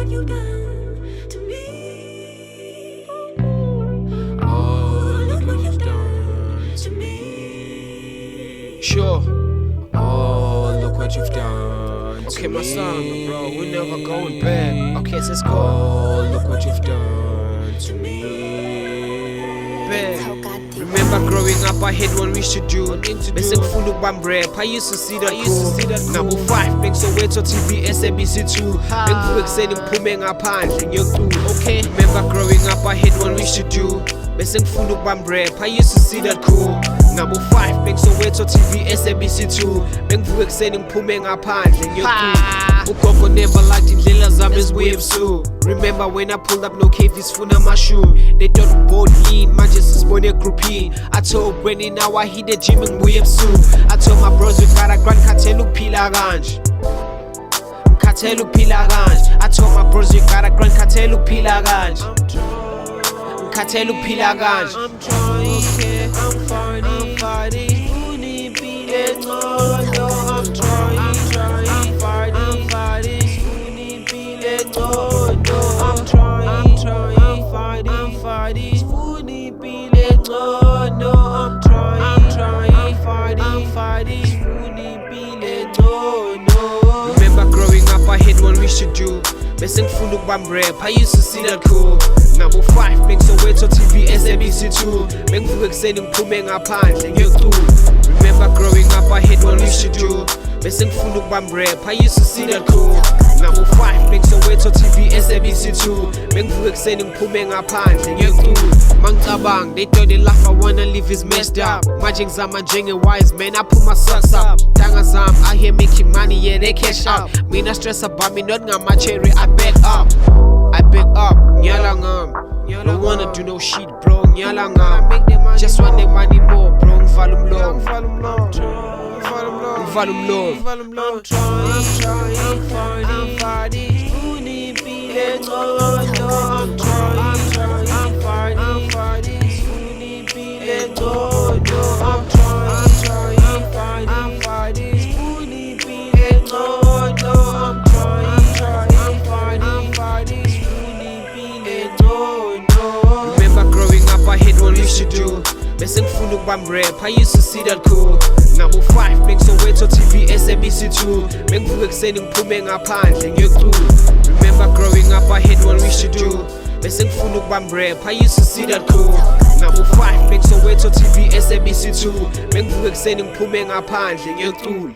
what you done to me. Oh, look what you've done to me. Sure. Oh, look what you've done to me. Okay, my son, bro, we're never going back. Okay, so let's go. Oh, look what you've done to me. Remember growing up, I had one wish to do. Bese ngifuna ukubamba rap, I used to see that cool. Number 5, bengisoweto TV, SABC 2. Bengivuka ekuseni ngiphume ngaphandle ngiyokucula. Okay, remember growing up, I had one wish to do. Bese ngifuna ukubamba rap, I used to see that cool. Number 5, bengisoweto TV, SABC 2. Bengivuka ekuseni ngiphume ngaphandle ngiyokucula. Ugogo never liked indlela zami ezibuye ebusuku. Remember when I pulled up no caves funa amashumi. They thought bold lean, manje sisibone groupie. I told Granny now I hit the gym ngibuye ebusuku. I told my bros we gotta grind khathele ukuphila kanje. Ngikhathele ukuphila kanje. I told my bros we gotta grind khathele ukuphila kanje. Ngikhathele ukuphila kanje. I'm trying, I'm fighting. Uni impilo engcono. I'm trying. Remember growing up, I had one wish to do. Bese ngifuna ukubamba rap, I used to see that cool. Number 5, bengisoweto TV, SABC 2. Bengivuka ekuseni ngiphume ngaphandle ngiyokucula. Remember growing up, I had one wish to do. Bese ngifuna ukubamba rap, I used to see that cool. Number 5, bengisoweto TV, SABC 2. Bengivuka ekuseni ngiphume ngaphandle ngiyokucula. Mangicabanga, they thought they laugh, I wanna live is messed up. Manje ngizama njenge-wise man, I put my socks up. Tanga zam, I here making money, yeah they cash out. Mina stress about me, not ngama-cherry, I back up. I back up, nyala ngam. Don't wanna do no shit bro, nyala ngam. Just want the money more bro, ngivala umlomo. Ngivala umlomo. I'm trying, I'm fighting. Uni impilo engcono. I'm trying. Remember growing up, I had one wish to do. Bese ngifuna ukubamba rap, I used to see that cool. Number 5, bengisoweto TV, SABC 2. Bengivuka ekuseni ngiphume ngaphandle ngiyokucula. Remember growing up, I had one wish to do. Bese ngifuna ukubamba rap, I used to see that cool. Number 5, bengisoweto TV, SABC 2. Bengivuka ekuseni ngiphume ngaphandle ngiyokucula.